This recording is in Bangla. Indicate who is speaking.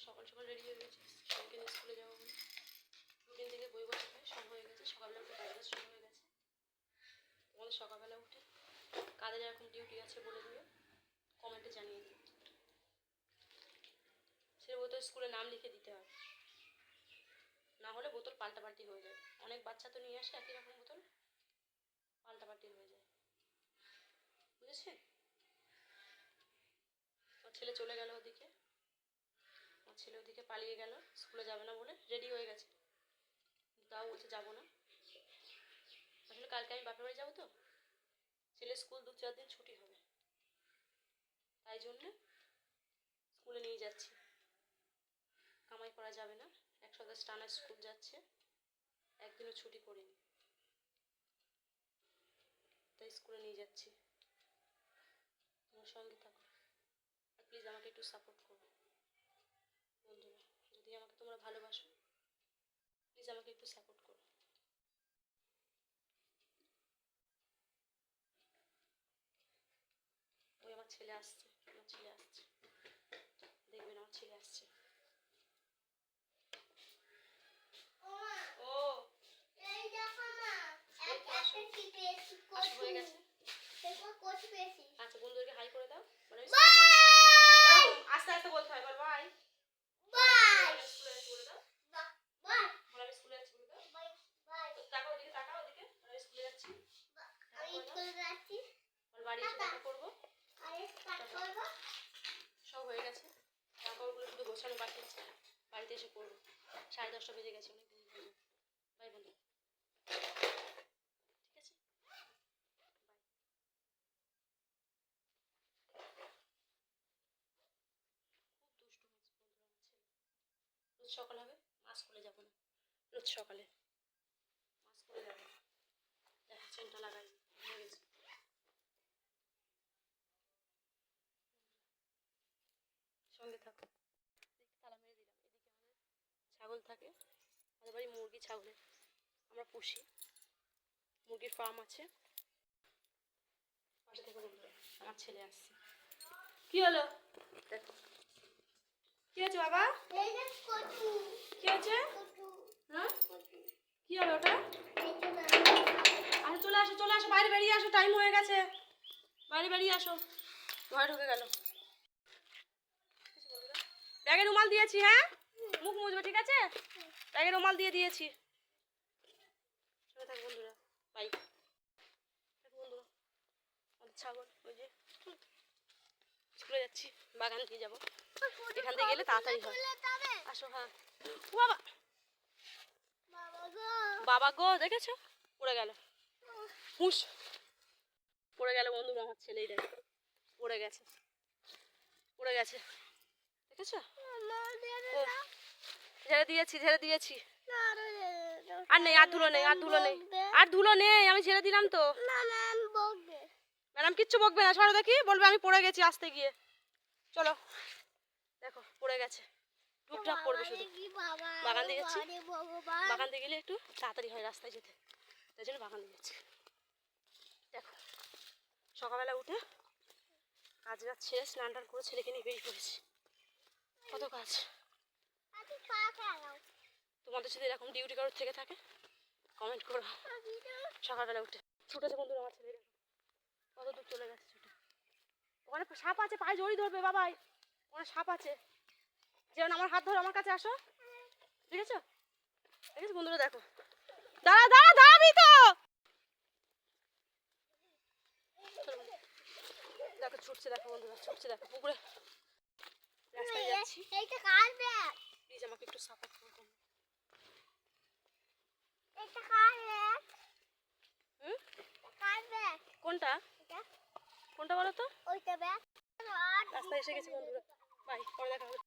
Speaker 1: সকাল সকাল রেডি হয়ে গেছি কালকে স্কুলে যাবো বলে। রুটিন থেকে বই বসে সব হয়ে গেছে, সকালবেলা উঠে কাজবাজ শুরু হয়ে গেছে। তোমাদের সকালবেলা উঠে কাদের এখন ডিউটি আছে বলে দিও, কমেন্টে জানিয়ে দিও। সে বোতল স্কুলে নাম লিখে দিতে হবে, না হলে বোতল পাল্টাপাল্টি হয়ে যায়। অনেক বাচ্চা তো নিয়ে আসে একই রকম বোতল, পাল্টাপাল্টি হয়ে যায়, বুঝেছি? আমার ছেলে চলে গেল ওদিকে, আমার ছেলে ওদিকে পালিয়ে গেল, স্কুলে যাবে না বলে রেডি হয়ে গেছে, তাও বলছে যাবো না। আসলে কালকে আমি বাপের বাড়ি যাবো তো, ছেলে স্কুল 2-4 দিন ছুটি হবে, তাই জন্যে স্কুলে নিয়ে যাচ্ছি। কামাই করা যাবে না, 1 সপ্তাহ টানা স্কুল যাচ্ছে, একদিনও ছুটি করিনি, তাই স্কুলে নিয়ে যাচ্ছি। তোমার সঙ্গে থাকো আর প্লিজ আমাকে একটু সাপোর্ট করো বন্ধুরা, যদি আমাকে তোমরা ভালোবাসো প্লিজ আমাকে একটু সাপোর্ট করো। ওই আমার ছেলে আসছে, আমার ছেলে আসছে, দেখবেন আমার ছেলে আসছে। ও হয়ে গেছে। আচ্ছা বন্ধুদেরকে হাই করে দাও, মানে আস্তে আস্তে বলতে হয়, এবার বাই বাই স্কুলে বলে দাও, বাই বলে আমি স্কুলে যাচ্ছি বলে দাও, বাই বাই তাকাও ওদিকে, তাকাও ওদিকে, আমি স্কুলে যাচ্ছি, আমি স্কুলে যাচ্ছি, বল বাড়ি এসে দেখা করব, আরে স্টার্ট করব। সব হয়ে গেছে, কাপড়গুলো শুধু গোছানো বাকি আছে, বাড়িতে এসে করব। 10:30 বেজে গেছে, অনেক দেরি হয়ে যাবে। বাই বন্ধু, ঠিক আছে, বাই। খুব দুষ্টু হয়েছে বন্ধুরা আমার ছেলে। রোজ সকাল হবে, মা স্কুলে যাব না, রোজ সকালে মা স্কুলে যাবে না, দেখা চেনটা লাগাই ভুলে গেছি। সঙ্গে থাকো, তালা মেরে দিলাম। এদিকে আমাদের ছাগল থাকে, আমাদের বাড়ি মুরগি ছাগলের আমরা পুষি, মুরগির ফার্ম আছে। পাশে থেকে বলবে আমার ছেলে আসছে। কি হলো? দেখো কি হয়েছে বাবা, কি হয়েছে? হ্যাঁ কি হলো ওটা? আচ্ছা চলে আসো, চলে আসো, বাইরে বেরিয়ে আসো, টাইম হয়ে গেছে, বাইরে বেরিয়ে আসো। ঘরে ঢুকে গেল। ব্যাগে রুমাল দিয়েছি, হ্যাঁ মুখ মুছবে, ঠিক আছে? ব্যাগে রুমাল দিয়ে দিয়েছি। চলে থাক বন্ধুরা, বাই। বন্ধুরা আমাদের ছাগল ওই যে, স্কুলে যাচ্ছি, বাগান দিয়ে যাবো, এখান থেকে গেলে তাড়াতাড়ি হয়। আসো, হ্যাঁ ও বাবা, বাবা গো দেখেছো পড়ে গেল, হুঁশ পড়ে গেল বন্ধু, আমার ছেলেই দেখো পড়ে গেছে, পড়ে গেছে, দেখেছো? ও ঝেড়ে দিয়েছি, ঝেড়ে দিয়েছি, আর নেই, আর ধুলো নেই, আর ধুলো নেই, আর ধুলো নেই, আমি ঝেড়ে দিলাম তো। ম্যাডাম কিচ্ছু বকবে না, সরো দেখি, বলবে আমি পড়ে গেছি আসতে গিয়ে। চলো দেখো পড়ে গেছে, টুকটাক পড়বে শুধু। বাগান দিয়ে যাচ্ছি, বাগান দিয়ে গেলে একটু তাড়াতাড়ি হয় রাস্তায় যেতে, তাই জন্য বাগান দিয়ে যাচ্ছি। দেখো সকালবেলা উঠে কাজ বাজ ছেড়ে স্নান টান করে ছেলেকে নিয়ে বেরিয়ে পড়েছি, কত কাজ। তোমাদের যদি এরকম ডিউটি কারোর থেকে থাকে কমেন্ট করো। সকালবেলা উঠে ছুটেছে বন্ধুরা আমার ছেলে, কত দূর চলে গেছে ছুটে। ওখানে সাপ আছে, পায়ে জড়ি ধরবে বাবাই, ওখানে সাপ আছে, যেমন আমার হাত ধরো, আমার কাছে আসো, ঠিক আছে? ঠিক আছে বন্ধুরা, দেখো দাঁড়া দাঁড়া দাঁড়াবি তো, দেখো ছুটছে, দেখো বন্ধুরা ছুটছে, দেখো পুকুরে রাস্তায় যাচ্ছি, প্লিজ আমাকে একটু সাপোর্ট করো। কোনটা কোনটা বলো তো? রাস্তায় এসে গেছি বন্ধুরা, বাই, পরে দেখা হবে।